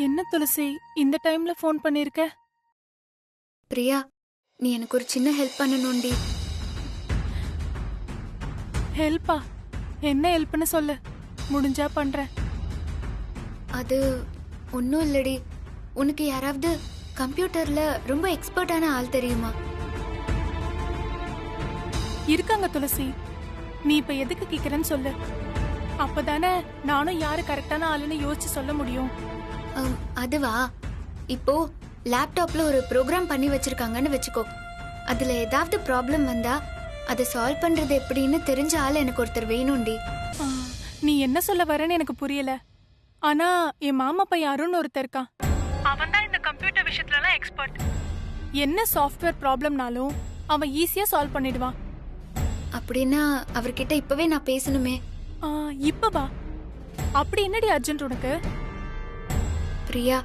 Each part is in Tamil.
என்ன துளசி இந்த டைம்ல ஃபோன் பண்ணிருக்க? பிரியா, நீ எனக்கு ஒரு சின்ன ஹெல்ப் பண்ணணும்டி. ஹெல்ப்பா? என்ன ஹெல்ப்னு சொல்லு, முடிஞ்சா பண்றேன். அது ஒன்றும் இல்லடி. உனக்கு யாராவது கம்ப்யூட்டர்ல ரொம்ப எக்ஸ்பர்ட்டான ஆள் தெரியுமா? இருக்காங்க துளசி, நீ இப்ப எதுக்கு கேக்குறேன்னு சொல்லு. அப்பதானே நானும் யாரு கரெக்டான ஆளுன்னு யோசிச்சு சொல்ல முடியும். அதுவா, இப்போ லேப்டாப்ல ஒரு ப்ரோக்ராம் பண்ணி வச்சிருக்காங்கன்னு வச்சுக்கோ. அதுல ஏதாவது ப்ராப்ளம் வந்தா அதை சால்வ் பண்றது எப்படின்னு தெரிஞ்ச ஆள் எனக்கு ஒருத்தர் வேணும்டி. நீ என்ன சொல்ல வரேன்னு எனக்கு புரியல. ஆனா என் மாமா பையன் அருண் ஒருத்தர் இருக்கான். அவன் தான் இந்த கம்ப்யூட்டர் விஷயத்துல எல்லாம் எக்ஸ்பர்ட். என்ன சாஃப்ட்வேர் ப்ராப்ளம்னாலும் அவன் ஈஸியா சால்வ் பண்ணிடுவான். அப்படின்னா அவர்கிட்ட இப்பவே நான் பேசணுமே. இப்பவா? அப்படி என்னடி அர்ஜென்ட் உனக்கு? பிரியா,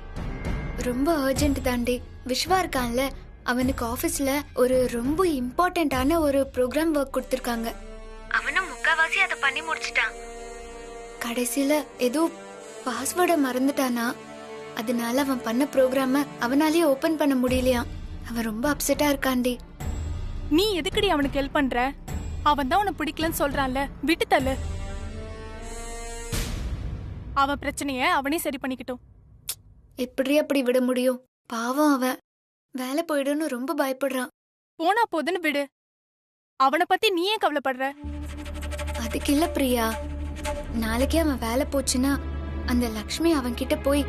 ரொம்ப அர்ஜென்ட் தாண்டி. விஸ்வா இருக்கான்ல, அவனுக்கு ஆபீஸ்ல ஒரு ரொம்ப இம்பார்ட்டன்டான ஒரு ப்ரோக்ராம் ஒர்க் கொடுத்திருக்காங்க. அவனும் முக்காவாசி அதை பண்ணி முடிச்சிட்டான். கடைசியில ஏதோ பாஸ்வேர்டை மறந்துட்டானா, அதனால அவன் பண்ண ப்ரோக்ராம அவனாலேயே ஓபன் பண்ண முடியலையா. அவன் ரொம்ப அப்செட்டா இருக்காண்டி. நீ எதுக்குடி அவனுக்கு ஹெல்ப் பண்ற? அவன் தான் உனக்கு பிடிக்கலன்னு சொல்றான்ல, விட்டு தள்ளு. அவன் பிரச்சனைய அவனே சரி பண்ணிக்கிட்டோம். எப்படி அப்படி விட முடியும்? பாவம், அவன் வேலை போயிடுன்னு ரொம்ப பயப்படுறான். போனா போதுன்னு விடு. அவனை பத்தி நீ ஏன் கவலைப்படுற? அதுக்கு இல்ல பிரியா, நாளைக்கே அவன் வேலை போச்சுன்னா அந்த லக்ஷ்மி அவன் கிட்ட போய்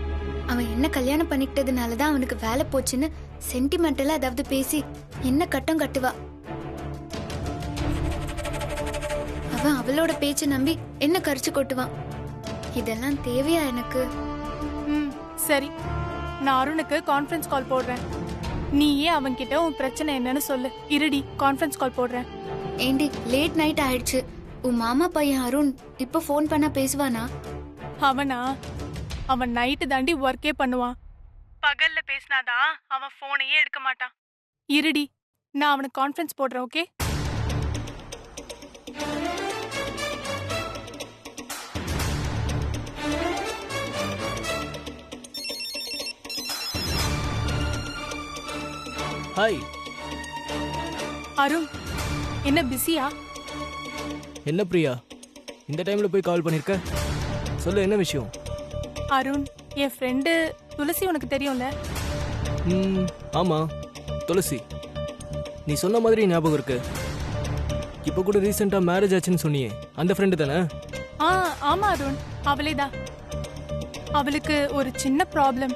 அவன் என்ன கல்யாணம் பண்ணிக்கிட்டதுனாலதான் அவனுக்கு வேலை போச்சுன்னு சென்டிமெண்டலா அதாவது பேசி என்ன கட்டம் கட்டுவா. அவன் அவளோட பேச்ச நம்பி என்ன கரிச்சு கொட்டுவான். இதெல்லாம் தேவையா எனக்கு? சரி, நான் அருணுக்கு கான்ஃபரன்ஸ் கால் போடுறேன். நீயே அவன்கிட்ட உன் பிரச்சனை என்னன்னு சொல்லு. இருடி, கான்ஃபரன்ஸ் கால் போடுறேன். ஏண்டி, லேட் நைட் ஆயிடுச்சு. உன் மாமா பையன் அருண் இப்ப போன் பண்ணா பேசுவானா? அவனா? அவன் நைட்டு தாண்டி ஒர்க்கே பண்ணுவான். பகல்ல பேசினாதான் அவன் போனையே எடுக்க மாட்டான். இருடி, நான் அவனுக்கு கான்ஃபரன்ஸ் போடுறேன். ஓகே? ஹாய் அருண், என்ன பிஸியா? என்ன பிரியா, இந்த டைம்ல போய் கால் பண்ணிருக்க? சொல்லு, என்ன விஷயம்? அருண், என் ஃப்ரெண்டு துளசி உனக்கு தெரியும்ல? ஆமா, துளசி. நீ சொன்ன மாதிரி ஞாபகம் இருக்கு. இப்போ கூட ரீசெண்டா மேரேஜ் ஆச்சுன்னு சொன்னியே, அந்த ஃப்ரெண்டு தானே? ஆமா அருண், அவளேதான். அவளுக்கு ஒரு சின்ன ப்ராப்ளம்.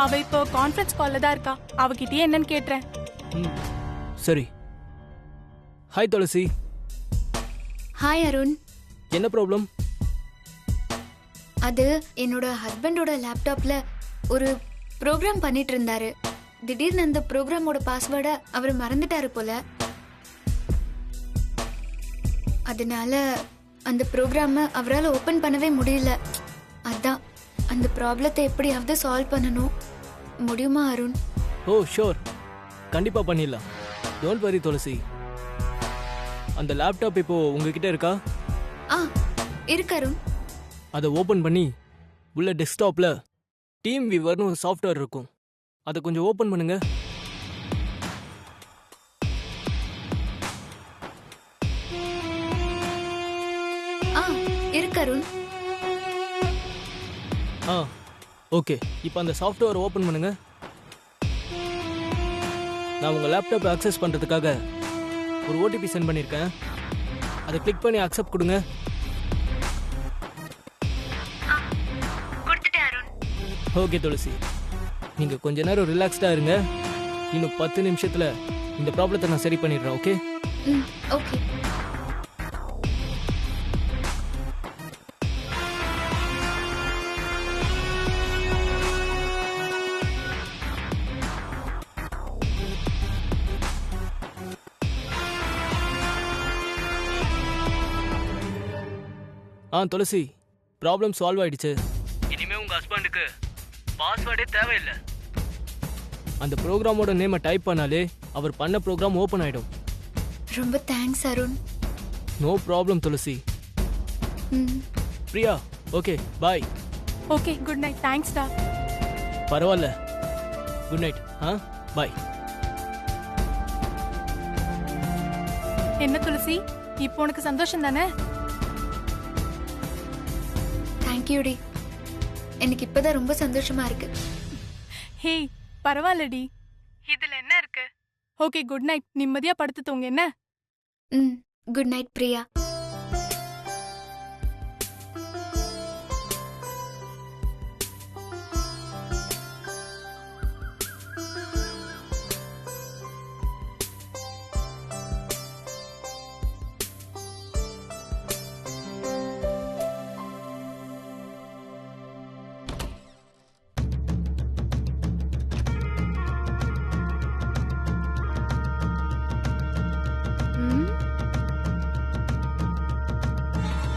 அவ இப்போ கான்ஃபரன்ஸ் கால்ல தான் இருக்கா. அவகிட்டயே என்னன்னு கேட்றேன். சரி. ஹாய் துளசி. ஹாய் அருண். என்ன ப்ராப்ளம்? அது என்னோட ஹஸ்பண்டோட லேப்டாப்ல ஒரு ப்ரோக்ராம் பண்ணிட்டு இருந்தாரு. திடீர்னு அந்த ப்ரோக்ராமோட பாஸ்வேர்டை அவர் மறந்துட்டாரு போல. அதனால அந்த ப்ரோக்ராம அவரால் ஓபன் பண்ணவே முடியல. அதான் அந்த ப்ராப்ளத்தை எப்படியாவது சால்வ் பண்ணணும். முடியுமா அருண்? ஓ ஷோர், கண்டிப்பா பண்ணிடலாம். டோன்ட் வரி துளசி. அந்த லேப்டாப் இப்போ உங்ககிட்ட இருக்கா? இருக்கு அருண். அதை ஓபன் பண்ணி உள்ள டெஸ்க்டாப்ல டீம் வியூவர்னு ஒரு சாஃப்ட்வேர் இருக்கும். அதை கொஞ்சம் ஓபன் பண்ணுங்க. இருக்கு அருண். ஓகே, இப்போ அந்த சாஃப்ட்வேர் ஓபன் பண்ணுங்க. நான் உங்க லேப்டாப் அக்சஸ் பண்றதுக்காக ஒரு ஓடிபி சென்ட் பண்ணிருக்கேன். அதை கிளிக் பண்ணி அக்செப்ட் கொடுங்க. ஓகே துளசி, நீங்க கொஞ்ச நேரம் ரிலாக்ஸ்டா இருங்க. இன்னும் 10 நிமிஷத்துல இந்த ப்ராப்ளத்தை நான் சரி பண்ணிடுறேன். ஓகே? ஓகே. துளசி, ப்ராப்ளம் சால்வ் ஆயிடுச்சு. இனிமே உங்க ஹஸ்பண்டுக்கு பாஸ்வேர்டே தேவையில்லை. அந்த ப்ரோக்ராமோட நேமை டைப் பண்ணாலே அவர் பண்ண ப்ரோக்ராம் ஓபன் ஆயிடும். ரொம்ப thanks Arun. No problem Thulasi. Priya, okay, bye. Okay, good night. Thanks டா. பரவாயில்ல. Good night. பாய். என்ன துளசி, இப்போ உனக்கு சந்தோஷம் தானே? தேங்க்யூடி. எனக்கு இப்பதான் ரொம்ப சந்தோஷமா இருக்கு. ஹே, பரவாயில்லடி. இதுல என்ன இருக்கு? Okay, good night. நிம்மதியா படுத்து தூங்க என்ன? Good night Priya.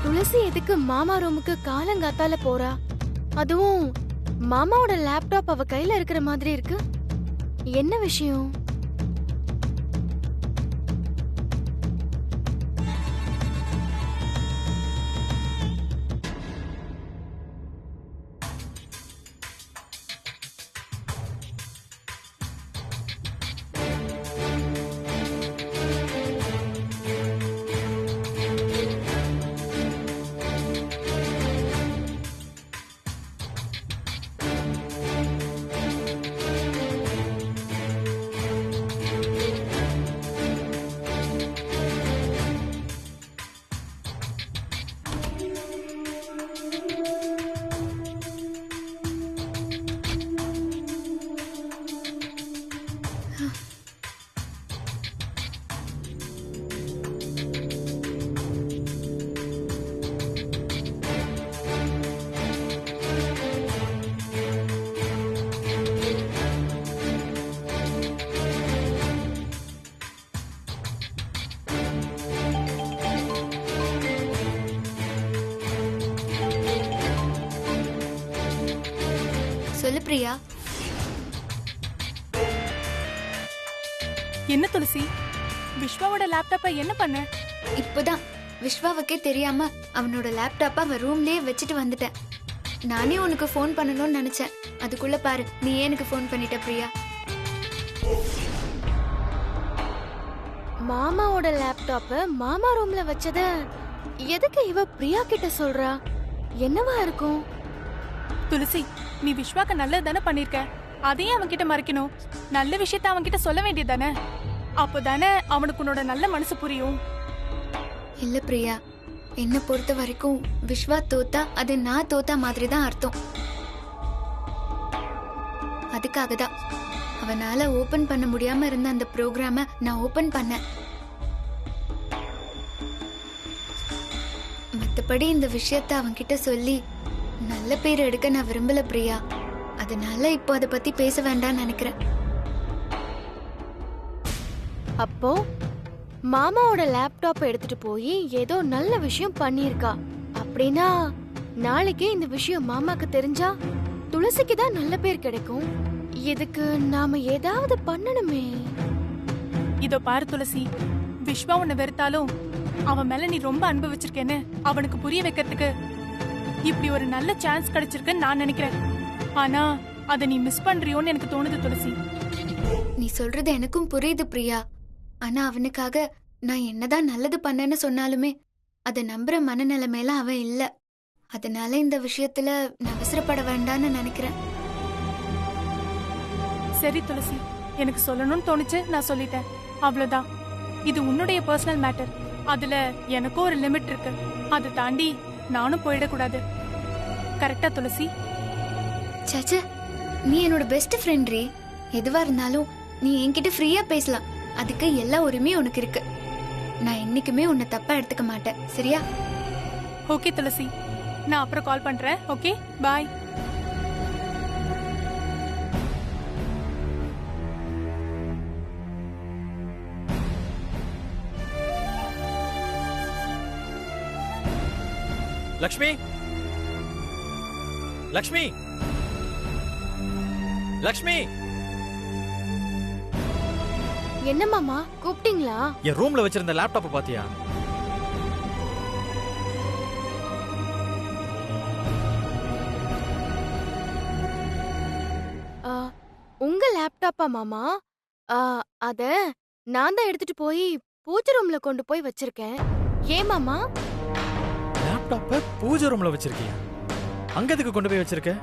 துளசி எதுக்கு மாமா ரூமுக்கு காலங்காத்தால போறா? அதுவும் மாமாவோட லேப்டாப் அவ கையில இருக்கிற மாதிரி இருக்கு. என்ன விஷயம்? சொல்லு பிரியா. என்ன துளசி, விஸ்வாவோட லேப்டாப்பை என்ன பண்ண? இப்போதான் விஸ்வாவுக்கே தெரியாம அவனோட லேப்டாப்ப அவன் ரூம்லயே வச்சுட்டு வந்துட்டேன். நானே உனக்கு ஃபோன் பண்ணணும்னு நினைச்சேன். அதுக்குள்ள பாரு நீ எனக்கு ஃபோன் பண்ணிட்ட பிரியா. மாமாவோட லேப்டாப்ப மாமா ரூம்ல வச்சத எதுக்கு இவ பிரியா கிட்ட சொல்றா? என்னவா இருக்கும்? துளசி, நீ விஸ்வாக்கு நல்லது தானே பண்ணிருக்க. அதையும் அவன்கிட்ட மறைக்கணும். நல்ல விஷயத்த அவன்கிட்ட சொல்ல வேண்டியதானே? அப்போதானே அவனுக்கு உன்னோட நல்ல மனசு புரியும். இல்ல பிரியா, என்ன பொறுத்த வரைக்கும் விஸ்வா தோத்தா அது நான் தோத்தா மாதிரி தான் அர்த்தம். அதுக்காக தான் அவனால ஓபன் பண்ண முடியாம இருந்த அந்த ப்ரோக்ராம நான் ஓபன் பண்ணேன். மத்தபடி இந்த விஷயத்த அவன்கிட்ட சொல்லி நல்ல பேர் எடுக்க நான் விரும்பல பிரியா. அதனால இப்போ அதை பத்தி பேச வேண்டாம்னு நினைக்கிறேன். அப்போ மாமாவோட லேப்டாப் எடுத்துட்டு போய் ஏதோ நல்ல விஷயம் பண்ணிருக்கா. அப்படின்னா நாளைக்கே இந்த விஷயம் மாமாக்கு தெரிஞ்சா துளசிக்கு தான் நல்ல பேர் கிடைக்கும். இதுக்கு நாம ஏதாவது பண்ணணுமே. இதோ பாரு துளசி, விஸ்வா உன்னை வெறுத்தாலும் அவன் மேல நீ ரொம்ப அன்பு வச்சிருக்கேன்னு அவனுக்கு புரிய வைக்கிறதுக்கு இப்படி ஒரு நல்ல சான்ஸ் கிடைச்சிருக்குன்னு நான் நினைக்கிறேன். ஆனா அதை நீ மிஸ் பண்றியோன்னு எனக்கு தோணுது துளசி. நீ சொல்றது எனக்கும் புரியுது பிரியா. ஆனா அவனுக்காக நான் என்னதான் நல்லது பண்ணேன்னு சொன்னாலுமே அதை நம்புற மனநிலைமையில அவன் இல்ல. அதனால இந்த விஷயத்துல நான் அவசரப்பட வேண்டாம்னு நினைக்கிறேன். சரி துளசி, எனக்கு சொல்லணும்னு தோணுச்சு, நான் சொல்லிட்டேன். அவ்வளவுதான். இது உன்னுடைய பர்சனல் மேட்டர். அதுல எனக்கும் ஒரு லிமிட் இருக்கு. அதை தாண்டி நானும் போயிடக்கூடாது. கரெக்டா துளசி? சாச்சா, நீ என்னோட பெஸ்ட் ஃப்ரெண்ட் ரீ. எதுவா இருந்தாலும் நீ என்கிட்ட ஃப்ரீயா பேசலாம். அதுக்கு எல்லா உரிமையும் உனக்கு இருக்கு. நான் என்னைக்குமே உன்னை தப்பா எடுத்துக்க மாட்டேன், சரியா? ஓகே துளசி, நான் அப்புறம் கால் பண்றேன். ஓகே, பாய். லக்ஷ்மி, லக்ஷ்மி, லக்ஷ்மி. என்ன மாமா கூப்பிட்டீங்களா? என் ரூம்ல வச்சிருந்த லேப்டாப்பை பாத்தியா? உங்க லேப்டாப்பா மாமா? ஆ, அத நான் தான் எடுத்துட்டு போய் பூஜை ரூம்ல கொண்டு போய் வச்சிருக்கேன். ஏன் மாமா? லேப்டாப்ப பூஜை ரூம்ல வச்சிருக்கியா? அங்க எதுக்கு கொண்டு போய் வச்சிருக்க?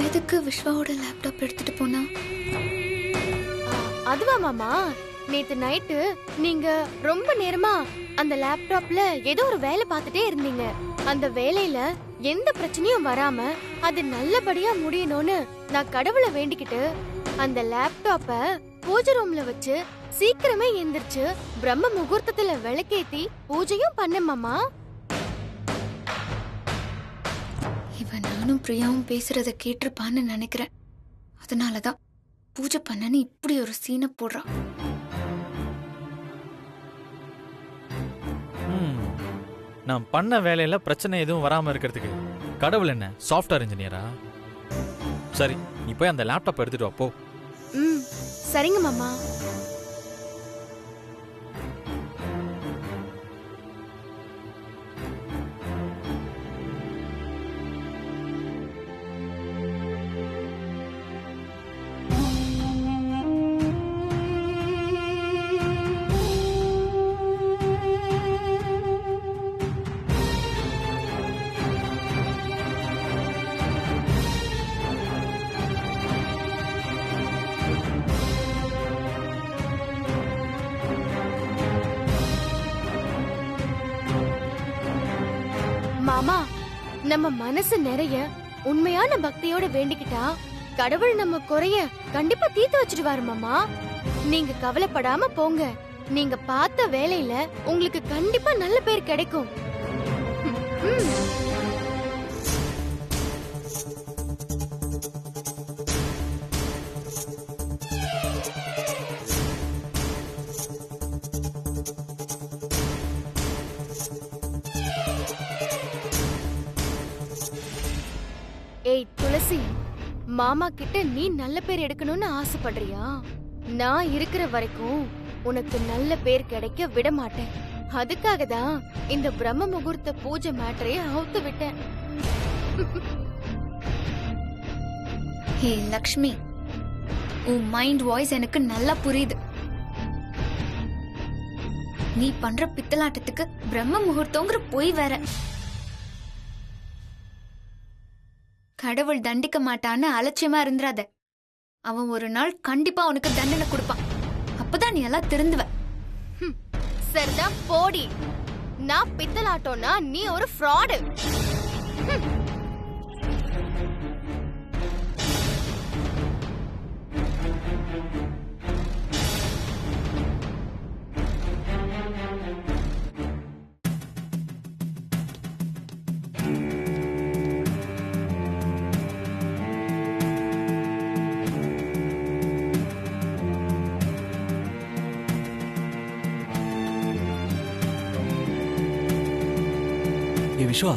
எதுக்கு விஸ்வாவோட லேப்டாப் எடுத்துட்டு போனா? அதுவா மாமா, நேத்து நைட்டு நீங்க ரொம்ப நேரமா அந்த லேப்டாப்ல ஏதோ ஒரு வேலை பார்த்துட்டே இருந்தீங்க. அந்த வேலையில எந்த பிரச்சனையும் வராம அது நல்லபடியா முடியணும்னு நான் கடவுளை வேண்டிக்கிட்டு அந்த லேப்டாப்ப பூஜை ரூம்ல வச்சு சீக்கிரமே எந்திரிச்சு பிரம்ம முகூர்த்தத்துல விளக்கேத்தி பூஜையும் பண்ண மாமா. இவன் நானும் பிரியாவும் பேசுறத கேட்டிருப்பான்னு நினைக்கிறேன். அதனாலதான் பூஜை பண்ணனு இப்படி ஒரு சீனை போடுறான். நான் பண்ண வேலையில பிரச்சனை எதுவும் வராம இருக்கிறதுக்கு கடவுள் என்ன சாஃப்ட்வேர் இன்ஜினியரா? சரி, நீ போய் அந்த லேப்டாப் எடுத்துட்டு வா போ. ம், சரிங்க மாமா. மாமா, நம்ம மனசு நிறைய உண்மையான பக்தியோட வேண்டிக்கிட்டா கடவுள் நம்ம குறைய கண்டிப்பா தீர்த்து வச்சிடுவாரு மாமா. நீங்க கவலைப்படாம போங்க. நீங்க பார்த்த வேலையில உங்களுக்கு கண்டிப்பா நல்ல பேர் கிடைக்கும். ம். ஏய் துளசி, மாமா கிட்ட நீ நல்ல பேர் எடுக்கணும்னு ஆசைப்படுறியா? நான் இருக்கிற வரைக்கும் உனக்கு நல்ல பேர் கிடைக்க விட மாட்டேன். அதுக்காக தான் இந்த பிரம்ம முகூர்த்த பூஜை மேட்டரையே அவுத்து விட்டேன். ஹே லக்ஷ்மி, உன் மைண்ட் வாய்ஸ் எனக்கு நல்லா புரியுது. நீ பண்ற பித்தலாட்டத்துக்கு பிரம்ம முகூர்த்தங்கிற பொய் வேற. கடவுள் தண்டிக்க மாட்டான்னு அலட்சியமா இருந்துராத. அவன் ஒரு நாள் கண்டிப்பா உனக்கு தண்டனை கொடுப்பான். அப்பதான் நீ எல்லாம் திருந்துவ. சரிதான் போடி. நான் பித்தலாட்டோன்னா நீ ஒரு ஃப்ராடு. ஏ விஸ்வா,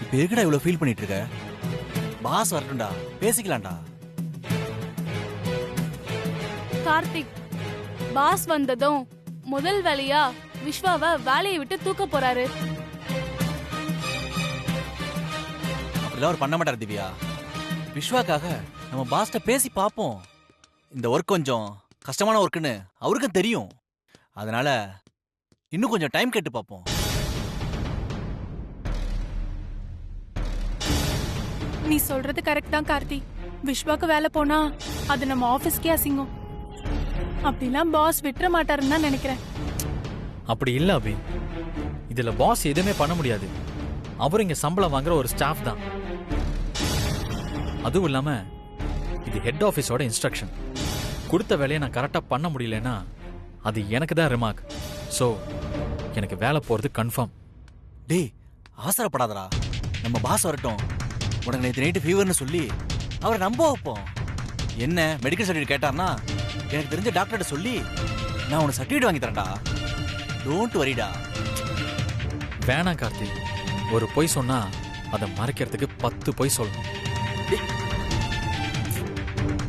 இப்ப எதுக்குடா இவ்வளவு ஃபீல் பண்ணிட்டு இருக்க? பாஸ் வரட்டும்டா, பேசிக்கலாம்டா. கார்த்திக், பாஸ் வந்ததும் முதல் வேலையா விஸ்வாவை வேலையை விட்டு தூக்க போறாரு. அப்படிலாம் அவர் பண்ண மாட்டார் திவ்யா. விஸ்வாக்காக நம்ம பாஸ்ட பேசி பார்ப்போம். இந்த ஒர்க் கொஞ்சம் கஷ்டமான ஒர்க்குன்னு அவருக்கும் தெரியும். அதனால இன்னும் கொஞ்சம் டைம் கேட்டு பார்ப்போம். நீ சொல்றது கரெக்ட் தான் கார்த்தி. விஸ்வாக்கு வேலை போனா அது நம்ம ஆபீஸ்க்கே அசிங்கம். அப்படிலாம் பாஸ் விட்டுற மாட்டாருன்னு தான் நினைக்கிறேன். அப்படி இல்ல அபி, இதுல பாஸ் எதுவுமே பண்ண முடியாது. அவர் இங்க சம்பளம் வாங்குற ஒரு ஸ்டாஃப் தான். அதுவும் இல்லாம இது ஹெட் ஆபீஸோட இன்ஸ்ட்ரக்ஷன். கொடுத்த வேலையை நான் கரெக்டா பண்ண முடியலன்னா அது எனக்கு தான் ரிமார்க். சோ எனக்கு வேலை போறது கன்ஃபார்ம். டேய், அவசரப்படாதடா. நம்ம பாஸ் வரட்டும். உனக்கு நேற்று நைட்டு ஃபீவர்னு சொல்லி அவரை நம்ப வைப்போம். என்ன மெடிக்கல் சர்டிஃபிகேட் கேட்டார்னா எனக்கு தெரிஞ்ச டாக்டர்கிட்ட சொல்லி நான் உனக்கு சர்டிஃபிகேட் வாங்கி தரேன்டா. டோன்ட் வரிடா. வேணாம் கார்த்தி, ஒரு பொய் சொன்னா அதை மறைக்கிறதுக்கு 10 பொய் சொல்லணும்.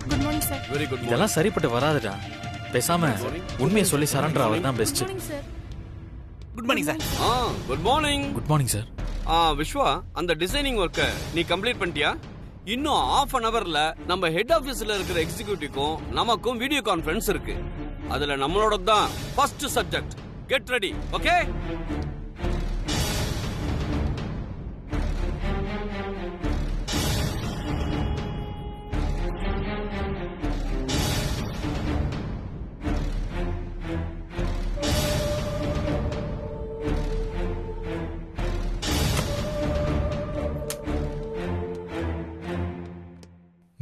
Good morning sir. இதெல்லாம் சரிப்பட்டு வராதுடா. பேசாம உண்மையை சொல்லி சரண்டர் ஆவது தான் best. Sir. Good morning sir. Good morning. Good morning sir. Viswa, அந்த டிசைனிங் ஒர்க்கை நீ கம்ப்ளீட் பண்ணிட்டியா? இன்னும் half an hourல நம்ம ஹெட் ஆபீஸ்ல இருக்கிற எக்ஸிகியூட்டிவ்க்கும் நமக்கும் வீடியோ கான்ஃபரன்ஸ் இருக்கு. அதுல நம்மளோட தான் first subject. Get ready, okay?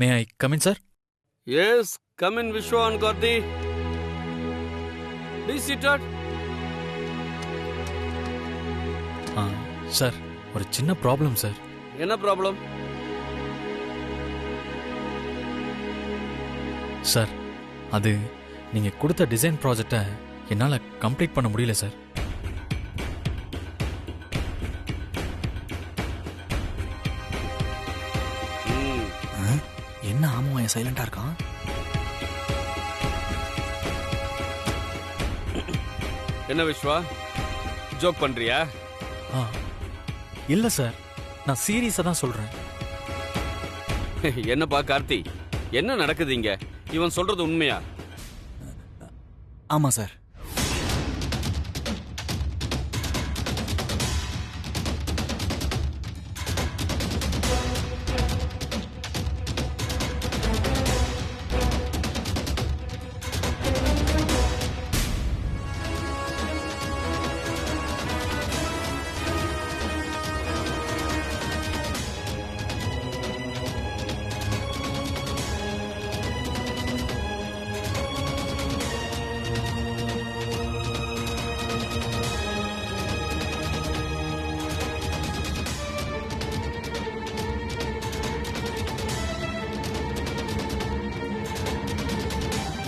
May I come in sir? Yes, come in Viswa and Karthi. Please sit. Sir, ஒரு சின்ன ப்ராப்ளம் சார். என்ன ப்ராப்ளம்? சார், அது நீங்க கொடுத்த டிசைன் ப்ராஜெக்டை என்னால கம்ப்ளீட் பண்ண முடியல சார். என்ன ஆமா சைலண்டா இருக்கான்? என்ன விஸ்வா, ஜோக் பண்றியா? இல்ல சார், நான் சீரியஸா தான் சொல்றேன். என்னப்பா கார்த்தி, என்ன நடக்குது இங்க? இவன் சொல்றது உண்மையா? ஆமா சார்.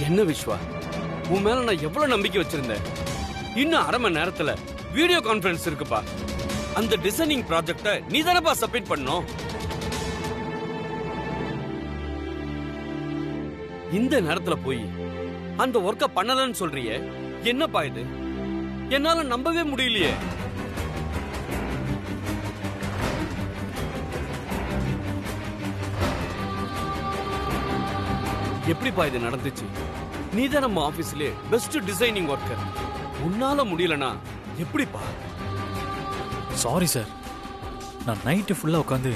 என்ன விஸ்வா, உன் மேல நான் எவ்வளவு நம்பிக்கை வச்சிருந்தேன். இன்னும் அரை மணி நேரத்துல வீடியோ கான்ஃபரன்ஸ் இருக்குப்பா. அந்த டிசைனிங் ப்ராஜெக்ட நீ தானப்பா சப்மிட் பண்ணணும். இந்த நேரத்துல போய் அந்த ஒர்க்க பண்ணலன்னு சொல்றியே, என்னப்பா இது? என்னால நம்பவே முடியலையே. எப்படிப்பா இது நடந்துச்சு? நீதான் நம்ம ஆபீஸ்லயே பெஸ்ட் டிசைனிங் ஒர்க்கர். உன்னால முடியலனா எப்படிப்பா? சாரி சார், நான் நைட்டு ஃபுல்லா உட்காந்து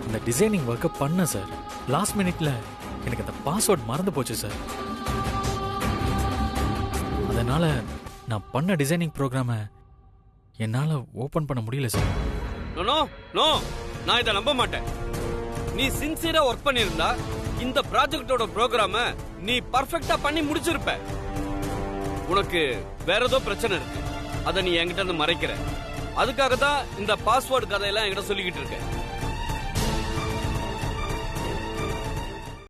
இந்த டிசைனிங் ஒர்க்கை பண்ணேன் சார். லாஸ்ட் மினிட்ல எனக்கு அந்த பாஸ்வேர்ட் மறந்து போச்சு சார். அதனால நான் பண்ண டிசைனிங் ப்ரோக்ராமை என்னால ஓபன் பண்ண முடியல சார். நோ நோ, நான் இதை நம்ப மாட்டேன். நீ சின்சியரா ஒர்க் பண்ணிருந்தா இந்த ப்ராஜெக்டோட ப்ரோக்ராம நீ பர்ஃபெக்ட்டா பண்ணி முடிச்சிருப்ப. உனக்கு வேற ஏதோ பிரச்சனை இருக்கு, அதை நீ என்கிட்ட இருந்து மறைக்கிற. அதுக்காக தான் இந்த பாஸ்வேர்டு கதையெல்லாம் என்கிட்ட சொல்லிக்கிட்டு இருக்க.